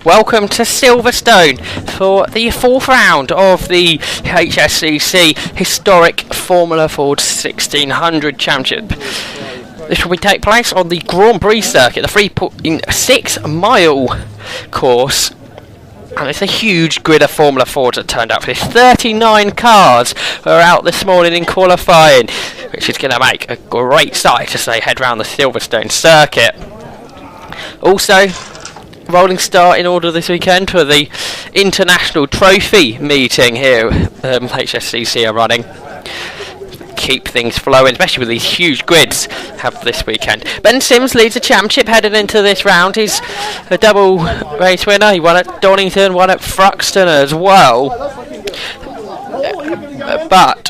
Welcome to Silverstone for the fourth round of the HSCC Historic Formula Ford 1600 Championship. This will take place on the Grand Prix circuit, the 3.6 mile course. And it's a huge grid of Formula Fords that turned out for this. 39 cars are out this morning in qualifying, which is going to make a great sight as they head round the Silverstone circuit. Also, rolling start in order this weekend for the International Trophy meeting here HSCC are running. Keep things flowing, especially with these huge grids have this weekend. Ben Sims leads the championship heading into this round. He's a double race winner. He won at Donington, won at Thruxton as well. But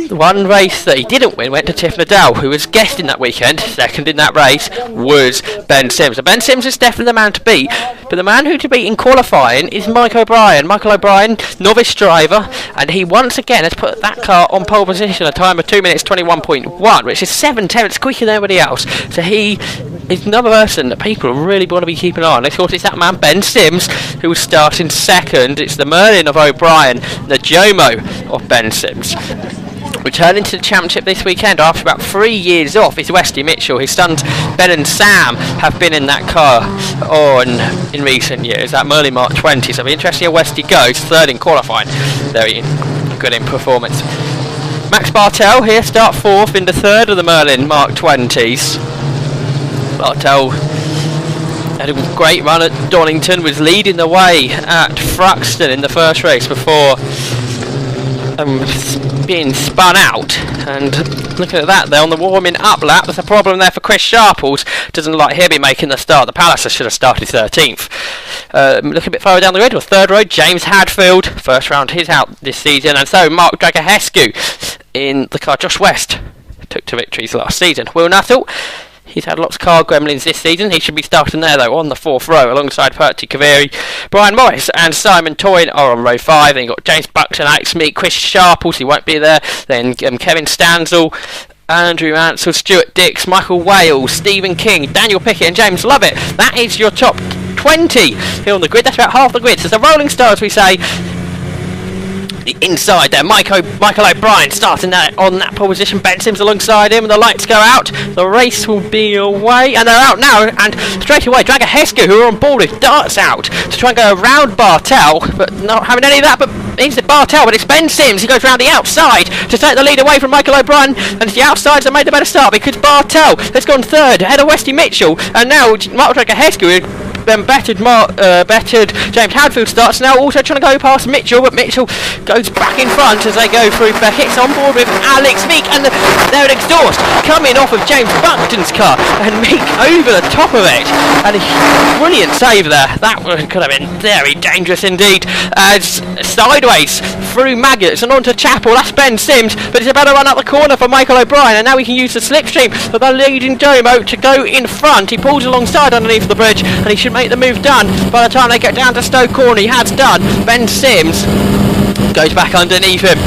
the one race that he didn't win went to Tiff Nadal, who was guesting that weekend. Second in that race was Ben Sims. So Ben Sims is definitely the man to beat, but the man who to beat in qualifying is Mike O'Brien. Michael O'Brien, novice driver, and he once again has put that car on pole position, a time of 2 minutes 21.1, which is 7/10 quicker than everybody else. So he is another person that people really want to be keeping an eye on. Of course, it's that man Ben Sims who was starting second. It's the Merlin of O'Brien, the Jomo of Ben Sims. Returning to the championship this weekend after about 3 years off is Westy Mitchell. His sons Ben and Sam have been in that car in recent years, that Merlin Mark 20, so it'll be interesting how Westy goes. Third in qualifying, very good in performance. Max Bartel here, start fourth in the third of the Merlin Mark 20s. Bartel had a great run at Donington, was leading the way at Thruxton in the first race before being spun out. And looking at that there on the warming up lap, there's a problem there for Chris Sharples. Doesn't look like he'll be making the start. The Palliser should have started 13th. Looking a bit further down the grid, or third row, James Hadfield, first round he's out this season, and so Mark Dragahescu in the car Josh West took to victories last season. Will Nuttall, he's had lots of car gremlins this season. He should be starting there though on the fourth row alongside Perty Kaveri. Brian Morris and Simon Toyne are on row 5. Then you've got James Buxton, Alex Meek, Chris Sharples, he won't be there. Then Kevin Stanzel, Andrew Ansell, Stuart Dix, Michael Wales, Stephen King, Daniel Pickett and James Lovett. That is your top 20 here on the grid. That's about half the grid. So it's a rolling start, as we say. The inside there, Michael O'Brien starting there on that pole position. Ben Sims alongside him, and the lights go out. The race will be away, and they're out now. And straight away, Dragahescu, who are on board with, darts out to try and go around Bartel, but not having any of that. But it's Bartel, but it's Ben Sims. He goes round the outside to take the lead away from Michael O'Brien, and it's the outsides that made the better start because Bartel has gone third ahead of Westy Mitchell, and now Mark Dragahescu bettered James Hadfield starts now, also trying to go past Mitchell, but Mitchell goes back in front as they go through. Beckett's on board with Alex Meek, and their exhaust coming off of James Buxton's car, and Meek over the top of it, and a brilliant save there. That could have been very dangerous indeed. As sideways through Maggots and onto Chapel, that's Ben Sims, but it's a better run up the corner for Michael O'Brien, and now we can use the slipstream of the leading Jomo to go in front. He pulls alongside underneath the bridge, and he should make the move done by the time they get down to Stoke Corner. He has done. Ben Sims goes back underneath him.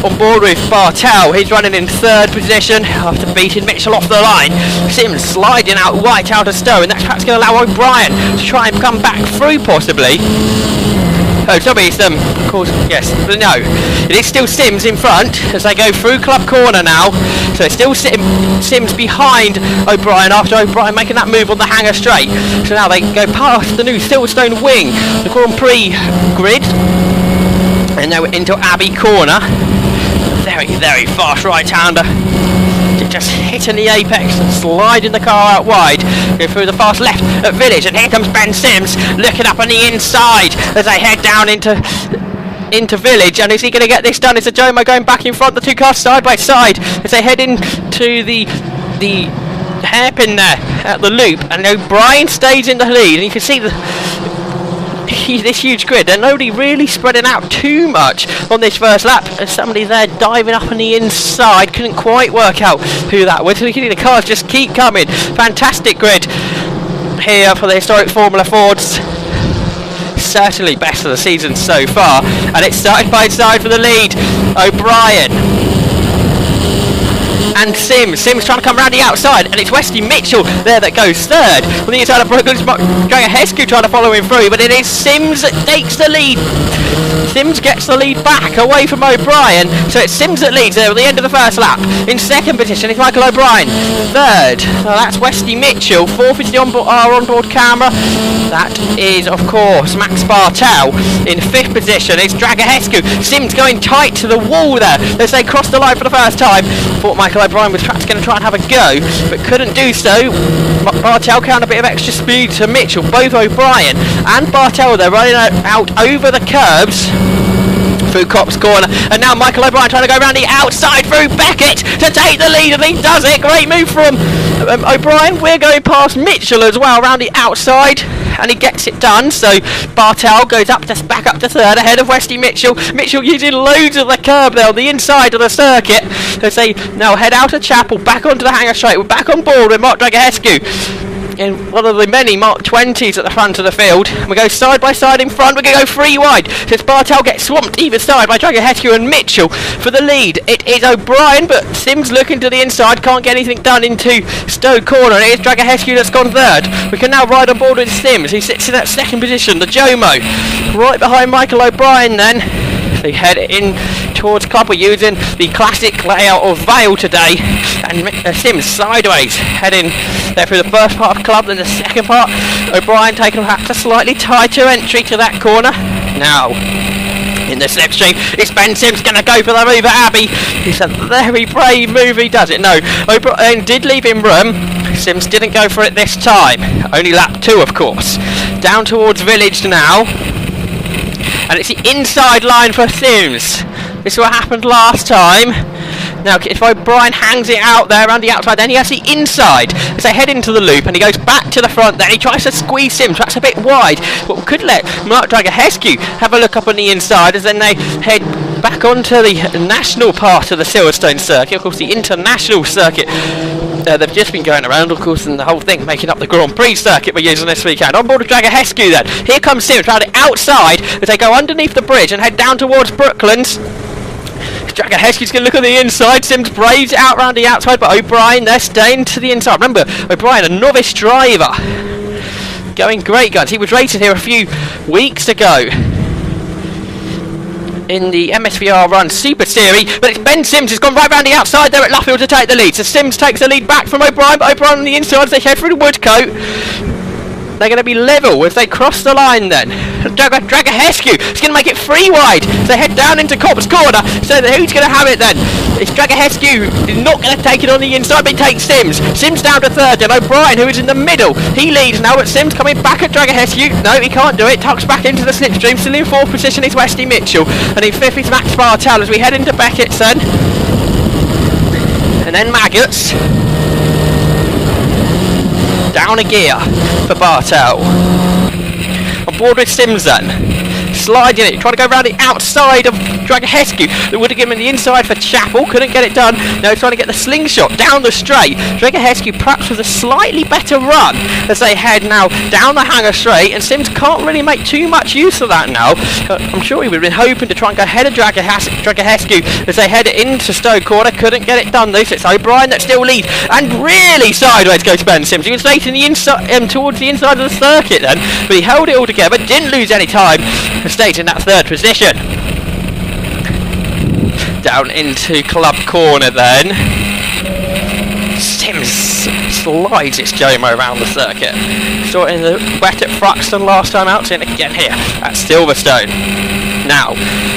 On board with Bartel, he's running in third position after beating Mitchell off the line. Sims sliding out right out of Stowe, and that's perhaps going to allow O'Brien to try and come back through possibly. Oh, sorry, it's of course, yes, but no, it is still Sims in front as they go through Club Corner now. So it's still Sims behind O'Brien after O'Brien making that move on the hanger straight. So now they go past the new Silverstone wing, the Grand Prix grid, and now we're into Abbey Corner. Very, very fast right-hander. Just hitting the apex and sliding the car out wide. Go through the fast left at Village, and here comes Ben Sims looking up on the inside as they head down into Village. And is he going to get this done? It's a Jomo going back in front, the two cars side by side as they head into the hairpin there at the loop, and O'Brien stays in the lead, and you can see this huge grid, and nobody really spreading out too much on this first lap. As somebody there diving up on the inside, couldn't quite work out who that was. You can see the cars just keep coming. Fantastic grid here for the historic Formula Fords. Certainly best of the season so far, and it's side by side for the lead. O'Brien and Sims trying to come around the outside, and it's Westy Mitchell there that goes third. On the inside of Brooklyn's Dragahescu trying to follow him through, but it is Sims that takes the lead. Sims gets the lead back away from O'Brien, so it's Sims that leads there at the end of the first lap. In second position is Michael O'Brien. Third, so that's Westy Mitchell. Fourth is our onboard camera. That is, of course, Max Bartel. In fifth position is Dragahescu. Sims going tight to the wall there as they cross the line for the first time. Thought Michael O'Brien was perhaps going to try and have a go, but couldn't do so. Bartel found a bit of extra speed to Mitchell. Both O'Brien and Bartel, they're running out over the curbs through Cops Corner, and now Michael O'Brien trying to go around the outside through Beckett to take the lead, and he does it. Great move from O'Brien. We're going past Mitchell as well around the outside, and he gets it done. So Bartel goes back up to third ahead of Westy Mitchell. Mitchell using loads of the curb there on the inside of the circuit as they now head out of Chapel, back onto the hangar straight. We're back on board with Mark Dragahescu in one of the many Mark 20s at the front of the field. We go side by side in front. We're going to go 3 wide as Bartel gets swamped either side by Dragahescu and Mitchell for the lead. It is O'Brien, but Sims looking to the inside, can't get anything done into Stowe Corner. It is Dragahescu that's gone third. We can now ride on board with Sims. He sits in that second position, the Jomo, right behind Michael O'Brien then. They head in towards Club. We're using the classic layout of Vale today, and Sims sideways heading there through the first part of Club, then the second part. O'Brien taking perhaps a slightly tighter entry to that corner. Now in the slipstream, it's Ben Sims going to go for the move at Abbey. It's a very brave move, he does it. No, O'Brien did leave him room. Sims didn't go for it this time. Only lap 2, of course. Down towards Village now. And it's the inside line for Sims. This is what happened last time. Now, if O'Brien hangs it out there around the outside, then he has the inside as they head into the loop, and he goes back to the front. Then he tries to squeeze Sims. That's a bit wide, but we could let Mark Dragahescu have a look up on the inside as then they head back onto the national part of the Silverstone circuit. Of course, the international circuit. They've just been going around, of course, and the whole thing making up the Grand Prix circuit we're using this weekend. On board with Dragahescu then. Here comes Sims around the outside as they go underneath the bridge and head down towards Brooklands. Dragahescu's going to look on the inside. Sims braves it out around the outside, but O'Brien, they're staying to the inside. Remember, O'Brien, a novice driver. Going great guns. He was racing here a few weeks ago in the MSVR Run Super Series, but it's Ben Sims who's gone right round the outside there at Luffield to take the lead. So Sims takes the lead back from O'Brien, but O'Brien on the inside as they head through the Woodcote. They're going to be level as they cross the line then. Dragahescu is going to make it 3 wide. So they head down into Cobb's Corner. So who's going to have it then? It's Dragahescu. He's not going to take it on the inside, but he takes Sims. Sims down to third, and O'Brien, who is in the middle, he leads now, but Sims coming back at Dragahescu. No, he can't do it. Tucks back into the slipstream. Still in 4th position is Westy Mitchell. And in 5th is Max Bartel as we head into Beckett's then. And then Maggots. Down a gear for Bartel. On board with Sims then. Sliding it, trying to go around the outside of Dragahescu. That would have given him the inside for Chapel, couldn't get it done. Now he's trying to get the slingshot down the straight. Dragahescu perhaps with a slightly better run as they head now down the hangar straight, and Sims can't really make too much use of that now. I'm sure he would have been hoping to try and go ahead of Dragahescu as they head into Stowe Corner. Couldn't get it done though, so it's O'Brien that still leads, and really sideways goes Ben Sims. He was racing the inside, towards the inside of the circuit then, but he held it all together, didn't lose any time. Stayed in that 3rd position. Down into Club Corner then. Sims slides its Jomo around the circuit. Saw it in the wet at Thruxton last time out, seeing it again here at Silverstone. Now,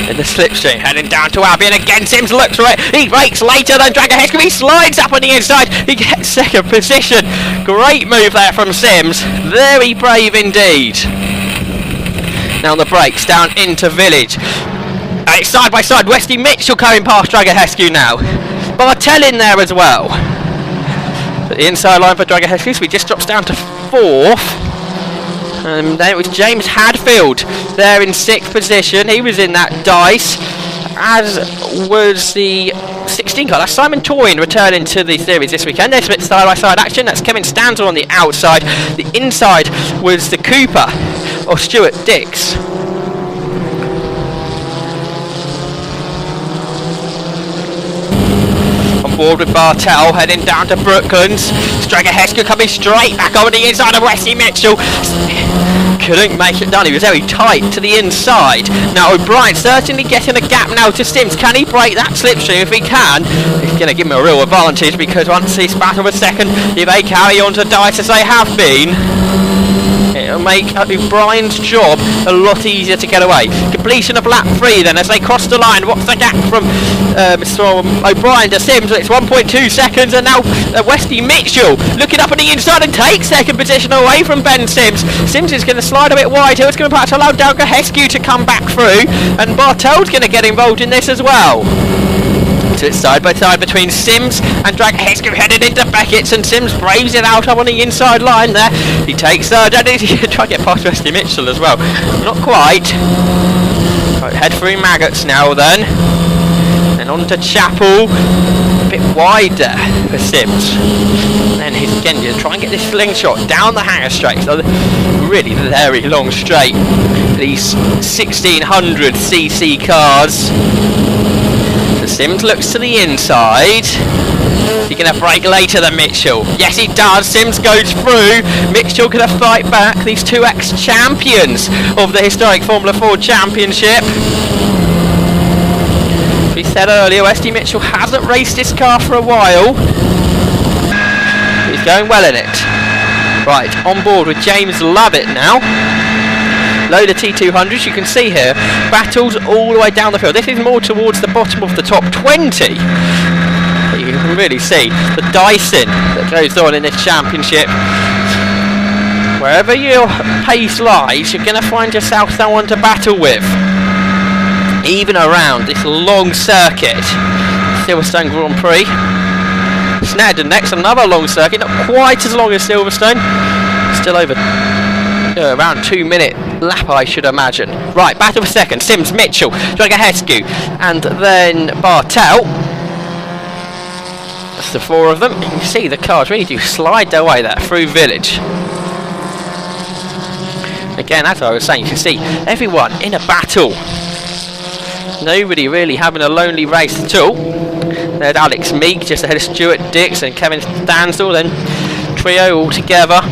in the slipstream, heading down to Albion again. Sims looks for it. He brakes later than Dragahescu. He slides up on the inside. He gets 2nd position. Great move there from Sims. Very brave indeed. Now on the brakes, down into Village. And it's side by side. Westy Mitchell coming past Dragahescu now. Bartel in there as well. But the inside line for Dragahescu, so he just drops down to 4th. And then it was James Hadfield there in 6th position. He was in that dice, as was the 16 car. That's Simon Toyne returning to the series this weekend. There's a bit side-by-side action. That's Kevin Stanzel on the outside. The inside was the Cooper of Stuart Dix. On board with Bartel, heading down to Brooklands. Stragahescu coming straight back over the inside of Wesley Mitchell. Couldn't make it done, he was very tight to the inside. Now O'Brien certainly getting a gap now to Sims. Can he break that slipstream? If he can, he's going to give him a real advantage, because once he's back on a second, if they carry on to dice as they have been, it'll make O'Brien's job a lot easier to get away. Completion of lap 3 then as they cross the line. What's the gap from O'Brien to Sims? It's 1.2 seconds, and now Wesley Mitchell looking up on the inside and takes second position away from Ben Sims. Sims is going to slide a bit wide here. It's going to perhaps allow Stragahescu to come back through, and Bartel's going to get involved in this as well. So it's side by side between Sims and Stragahescu headed into Beckett's, and Sims braves it out up on the inside line there. He takes third, and he try to get past Wesley Mitchell as well. Not quite. Right, head through Maggots now then. And on to Chapel. A bit wider for Sims. And he's again going to try and get this slingshot down the hanger straight. So really very long straight. These 1600cc cars. Sims looks to the inside. He's going to break later than Mitchell. Yes, he does. Sims goes through. Mitchell going to fight back. These two ex-champions of the historic Formula 4 Championship. As we said earlier, Wesley Mitchell hasn't raced this car for a while. He's going well in it. Right, on board with James Lovett now. Load of T200s, you can see here, battles all the way down the field. This is more towards the bottom of the top 20. You can really see the dicing that goes on in this championship. Wherever your pace lies, you're going to find yourself someone to battle with. Even around this long circuit. Silverstone Grand Prix. Snedden next, another long circuit, not quite as long as Silverstone. Still over around 2 minute lap, I should imagine. Right, battle for second. Sims, Mitchell, Stragahescu, and then Bartel. That's the four of them. You can see the cars really do slide their way there through Village. Again, as I was saying, you can see everyone in a battle. Nobody really having a lonely race at all. There's Alex Meek just ahead of Stuart Dix and Kevin Stansel, then trio all together.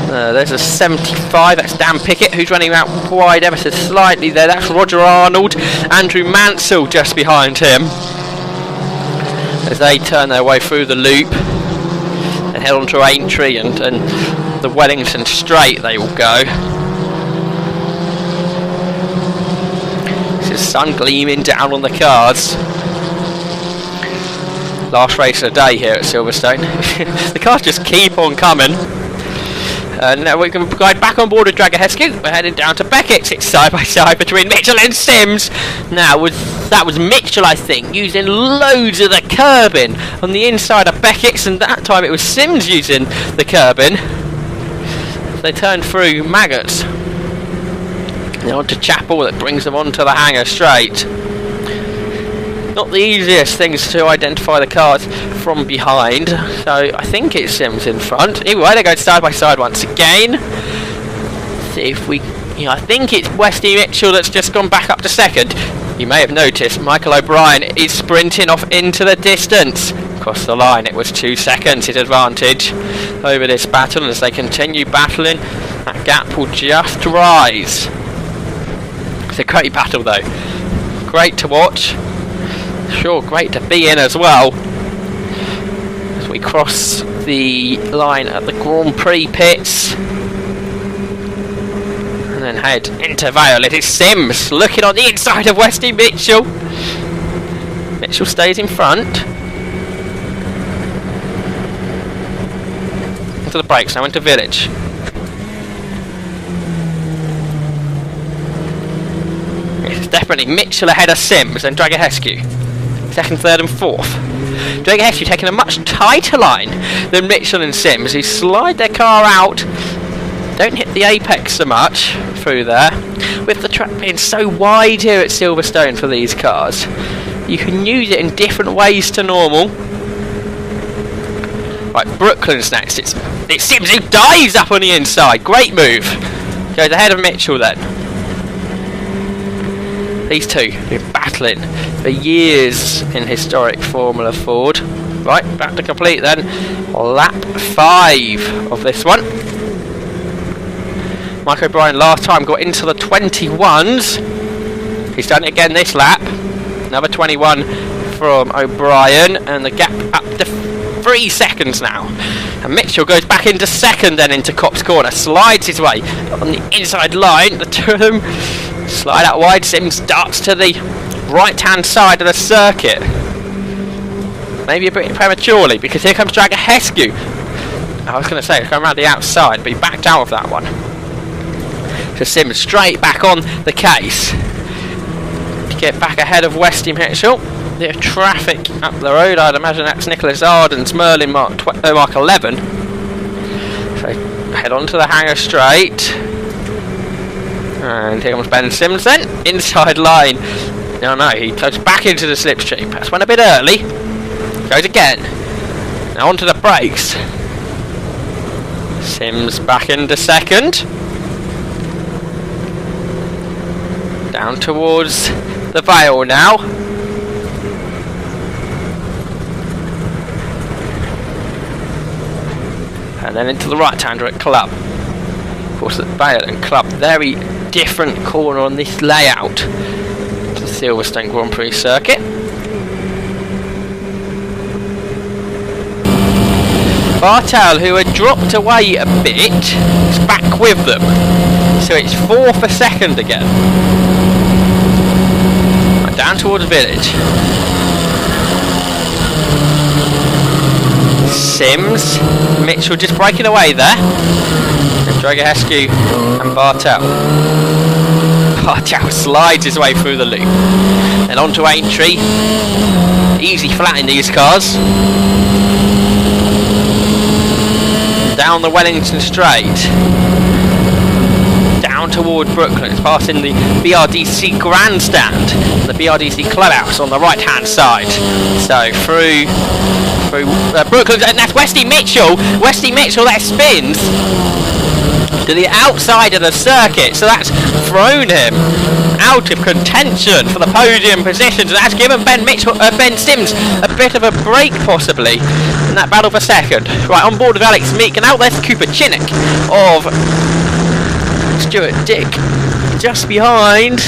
There's a 75, that's Dan Pickett, who's running out wide ever so slightly there. That's Roger Arnold, Andrew Mansell just behind him. As they turn their way through the loop and head on to Aintree and the Wellington Straight they will go. This is sun gleaming down on the cars. Last race of the day here at Silverstone. The cars just keep on coming. Now we can guide back on board with Stragahescu. We're heading down to Beckett's. It's side by side between Mitchell and Sims. Now that was Mitchell, I think, using loads of the curbing on the inside of Beckett's, and that time it was Sims using the curbing. They turn through Maggots. Now on to Chapel, that brings them onto the hanger straight. Not the easiest things to identify the cars from behind, so I think it's Sims in front. Anyway, they go side by side once again. See if we, I think it's Wesley Mitchell that's just gone back up to second. You may have noticed Michael O'Brien is sprinting off into the distance. Across the line, it was 2 seconds his advantage over this battle, and as they continue battling, that gap will just rise. It's a great battle though. Great to watch. Sure, great to be in as well. As we cross the line at the Grand Prix pits and then head into Vale. It is Sims looking on the inside of Wesley Mitchell. Mitchell stays in front. Into the brakes now, into Village. It's definitely Mitchell ahead of Sims and Stragahescu. Second, third and fourth. Stragahescu taking a much tighter line than Mitchell and Sims, who slide their car out, don't hit the apex so much through there. With the track being so wide here at Silverstone for these cars, you can use it in different ways to normal. Right, Brooklands next. It's Sims who dives up on the inside. Great move. Goes ahead of Mitchell then. These two have been battling for years in historic Formula Ford. Right, back to complete then. Lap 5 of this one. Mike O'Brien last time got into the 21s. He's done it again this lap. Another 21 from O'Brien, and the gap up to 3 seconds now. And Mitchell goes back into second, then into Copse Corner, slides his way on the inside line. The two of them slide out wide. Sims darts to the right-hand side of the circuit. Maybe a bit prematurely, because here comes Draga Hescu. I was going to say, he's going around the outside, but he backed out of that one. So Sims straight back on the case to get back ahead of Westy Mitchell. Bit of traffic up the road. I'd imagine that's Nicholas Arden's Merlin Mark 11. So head on to the hangar straight. And here comes Ben Sims then. Inside line. No, he goes back into the slipstream. That's went a bit early. Goes again. Now onto the brakes. Sims back into second. Down towards the Vale now. And then into the right-hander at Club. Of course, at Vale and Club, very different corner on this layout to the Silverstone Grand Prix circuit. Bartel, who had dropped away a bit, is back with them. So it's 4 for second again. Right, down towards Village. Sims, Mitchell just breaking away there. And Draga Hescu and Bartel. Bartel slides his way through the loop. Then on to Aintree. Easy flat in these cars. Down the Wellington Straight. Down toward Brooklyn. It's passing the BRDC grandstand. The BRDC clubhouse on the right hand side. So through Brooklyn, and that's Westy Mitchell. Westy Mitchell, that spins to the outside of the circuit, so that's thrown him out of contention for the podium position. So that's given Ben Sims a bit of a break possibly in that battle for second. Right, on board with Alex Meek, and now there's Cooper Chinnock of Stuart Dick just behind.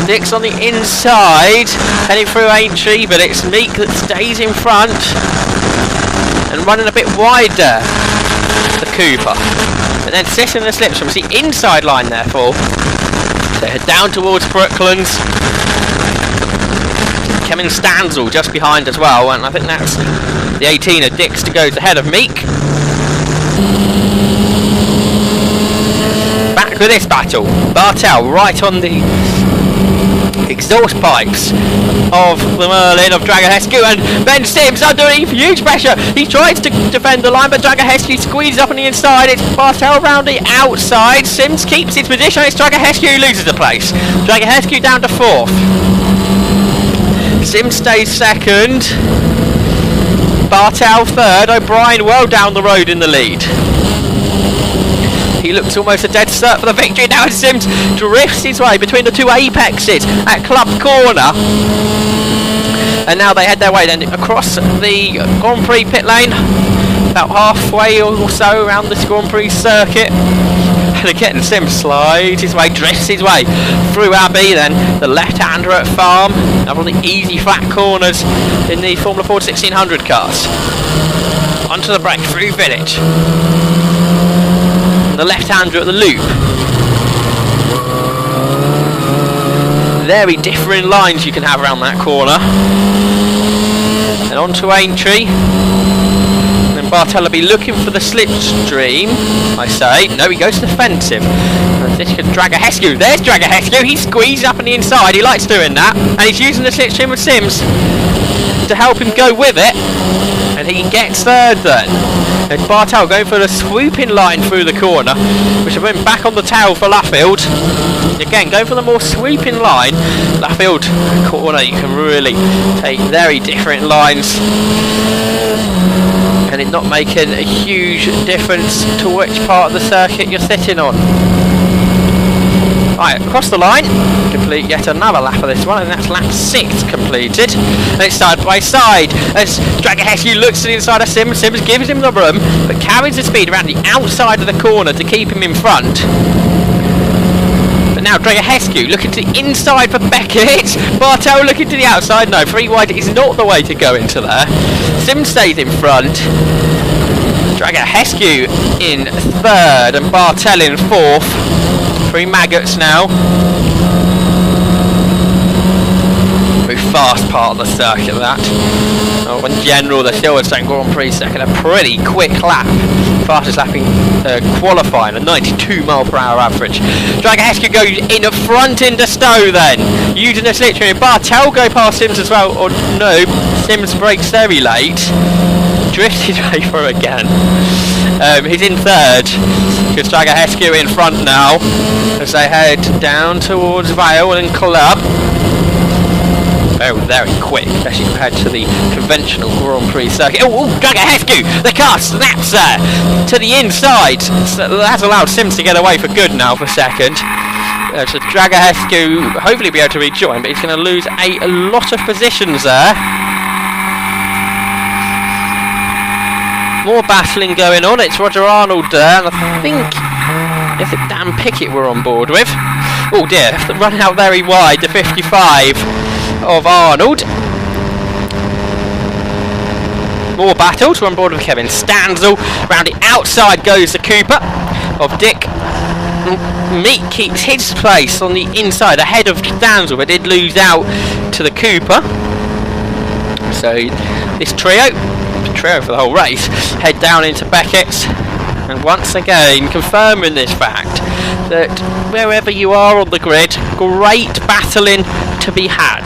Dick's on the inside, heading through Aintree, but it's Meek that stays in front and running a bit wider, the Cooper. And then sitting in the slipstream, it's the inside line therefore. They head down towards Brooklands. Kevin Stanzel just behind as well, and I think that's the 18er Dix to goes ahead of Meek. Back with this battle. Bartel right on the exhaust pipes of the Merlin of Draga Hescu, and Ben Sims underneath huge pressure. He tries to defend the line, but Draga Hescu squeezes up on the inside. It's Bartel round the outside. Sims keeps his position. It's Draga Hescu who loses the place. Draga Hescu down to 4th. Sims stays second. Bartel 3rd. O'Brien well down the road in the lead. He looks almost a dead cert for the victory. Now Sims drifts his way between the two apexes at Club Corner. And now they head their way then across the Grand Prix pit lane, about halfway or so around this Grand Prix circuit. And again, Sims slides his way, drifts his way through Abbey, then the left-hander at Farm, up on the easy flat corners in the Formula Ford 1600 cars. Onto the brake through Village. The left-hander at the loop. Very different lines you can have around that corner. And on to Aintree. And Bartel will be looking for the slipstream, I say. No, he goes defensive. And this could Draga Hescu. There's Draga Hescu. He squeezes up on the inside. He likes doing that. And he's using the slipstream with Sims to help him go with it. And he gets 3rd then. And Bartel going for the swooping line through the corner, which will bring back on the tail for Luffield. Again, going for the more swooping line. Luffield corner, you can really take very different lines, and it not making a huge difference to which part of the circuit you're sitting on. Right, across the line, complete yet another lap of this one, and that's lap 6 completed. And it's side by side as Dragahescu looks to the inside of Sims. Sims gives him the room, but carries the speed around the outside of the corner to keep him in front. But now Dragahescu looking to the inside for Beckett. Bartel looking to the outside. No, 3 wide is not the way to go into there. Sims stays in front. Dragahescu in 3rd and Bartel in 4th. 3 maggots now. Very fast part of the circuit, that. Oh, in general, the Silverstone Grand Prix second, a pretty quick lap. Fastest lapping qualifying, a 92 mph average. Dragahescu goes in front into Stowe then, using the slip trim. Bartel go past Sims as well, or no, Sims brakes very late. Drifted over again. He's in 3rd, because Dragahescu in front now, as they head down towards Vale and Club. Very, very quick, especially compared to the conventional Grand Prix circuit. Oh, Dragahescu! The car snaps there to the inside. So that's allowed Sims to get away for good now for 2nd. So Dragahescu hopefully be able to rejoin, but he's going to lose a lot of positions there. More battling going on. It's Roger Arnold there, and I think is it Dan Pickett we're on board with. Oh dear, running out very wide, the 55 of Arnold. More battles. We're on board with Kevin Stanzel. Round the outside goes the Cooper of Dick. Meek keeps his place on the inside ahead of Stanzel, but did lose out to the Cooper. So this trio for the whole race head down into Beckett's, and once again confirming this fact that wherever you are on the grid, great battling to be had.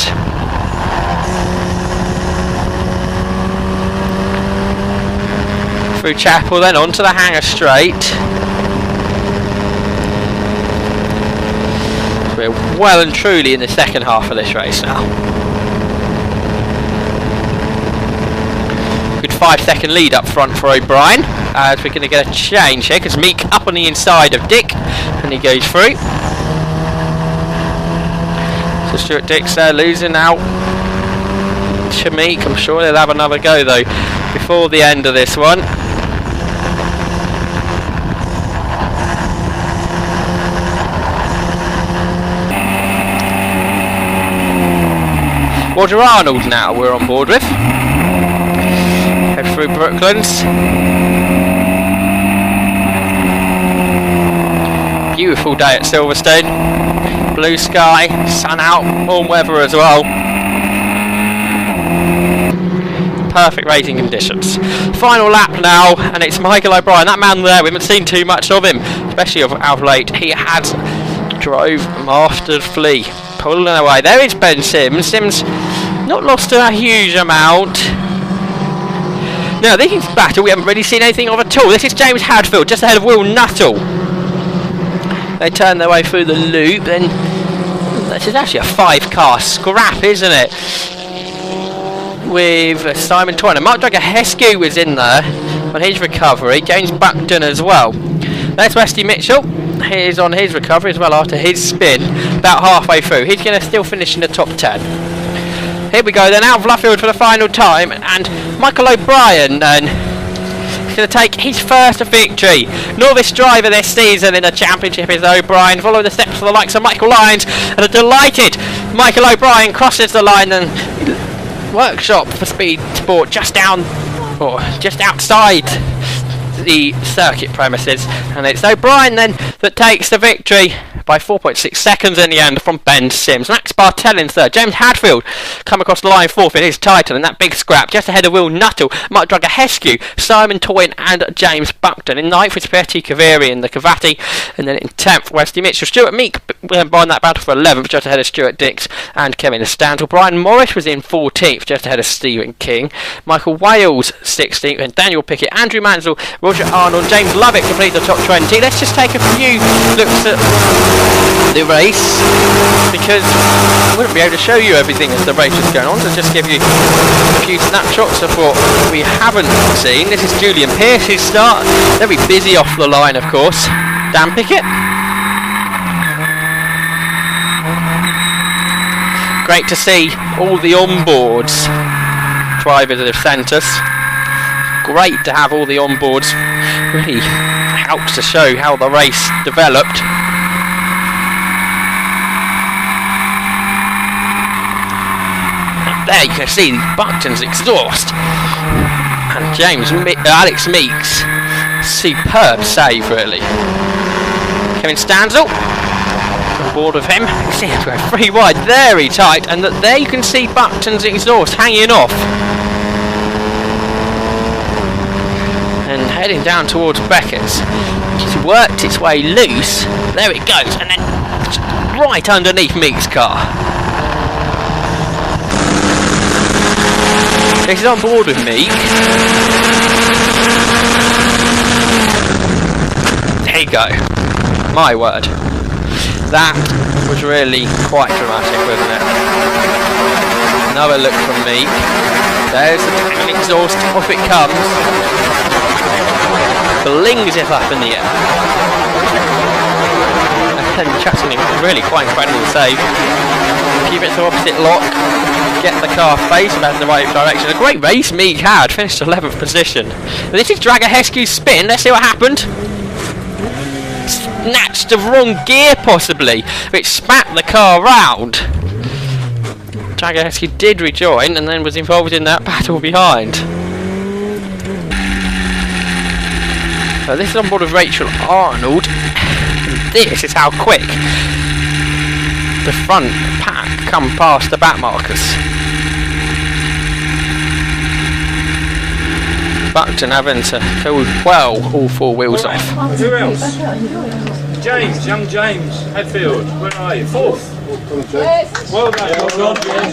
Through Chapel, then onto the Hangar Straight. We're well and truly in the second half of this race now. Good 5-second lead up front for O'Brien, as we're going to get a change here, because Meek up on the inside of Dick, and he goes through. So Stuart Dick's there losing out to Meek. I'm sure they'll have another go though before the end of this one. Roger Arnold now we're on board with. Head through Brooklands. Beautiful day at Silverstone. Blue sky, sun out, warm weather as well. Perfect racing conditions. Final lap now, and it's Michael O'Brien. That man there, we haven't seen too much of him, especially out of late. He had drove masterfully, pulling away. There is Ben Sims. Sims not lost a huge amount. Now this is battle we haven't really seen anything of at all. This is James Hadfield just ahead of Will Nuttall. They turn their way through the loop, and this is actually a 5-car scrap, isn't it? With Simon Toyner. Mark Dragahescu was in there on his recovery. James Buckton as well. There's Westy Mitchell. He's on his recovery as well after his spin about halfway through. He's going to still finish in the top 10. Here we go then, out of Luffield for the final time, and Michael O'Brien then is going to take his first victory. Novice driver this season in the championship is O'Brien, following the steps of the likes of Michael Lyons, and a delighted Michael O'Brien crosses the line and workshop for speed sport just down, or just outside the circuit premises, and it's O'Brien then that takes the victory by 4.6 seconds in the end from Ben Sims. Max Bartel in 3rd. James Hadfield come across the line 4th in his title in that big scrap, just ahead of Will Nuttall, Mark Dragahescu, Simon Toyne and James Buckton. In 9th was Petty Kaviri in the Cavati, and then in 10th Westy Mitchell. Stuart Meek won that battle for 11th, just ahead of Stuart Dix and Kevin Stantle. Brian Morris was in 14th, just ahead of Stephen King. Michael Wales 16th, and Daniel Pickett, Andrew Mansell, Roger Arnold, James Lovett complete the top 20. Let's just take a few looks at the race, because I wouldn't be able to show you everything as the race is going on, so just give you a few snapshots of what we haven't seen. This is Julian Pearce's start, very busy off the line of course. Dan Pickett Great to see all the onboards drivers that have sent us. Great to have all the onboards. Really helps to show how the race developed. There you can see Buckton's exhaust. And Alex Meeks, superb save really. Kevin Stanzel, on board of him. You see him go 3 wide, very tight, and there you can see Buckton's exhaust hanging off. And heading down towards Beckett's. It's worked its way loose. There it goes, and then right underneath Meeks' car. This is on board with Meek. There you go. My word. That was really quite dramatic, wasn't it? Another look from Meek. There's the tank exhaust. Off it comes. Blings it up in the air. And Justin, really quite incredible save. Keep it to opposite lock. Get the car face about in the right direction. A great race Meek had, finished 11th position. But this is Dragahescu's spin, let's see what happened. Snatched the wrong gear possibly, which spat the car round. Dragahescu did rejoin and then was involved in that battle behind. So this is on board of Rachel Arnold. And this is how quick the front pack come past the back markers. Buckton having to pull well all 4 wheels off. Who else? James, young James Hadfield. Where are you? 4th. Well done. Well done.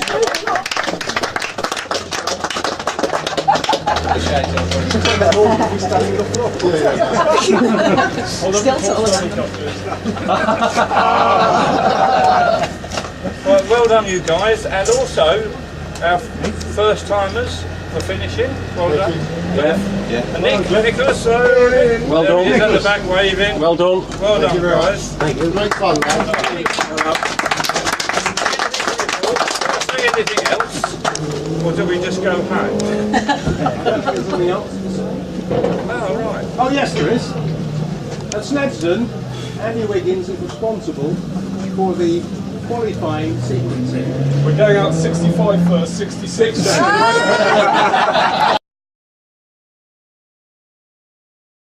Well done, you guys, and also our first timers for finishing. Well done. Yeah. And Nicholas, well done. He's at the back waving. Well done. Well done, guys. Thank you. Great fun. Say anything else, or do we just go home? Something else? Oh, right. Oh yes, there is. At Snedden, Andy Wiggins is responsible for the qualifying sequencing. We're going out 65 first, 66.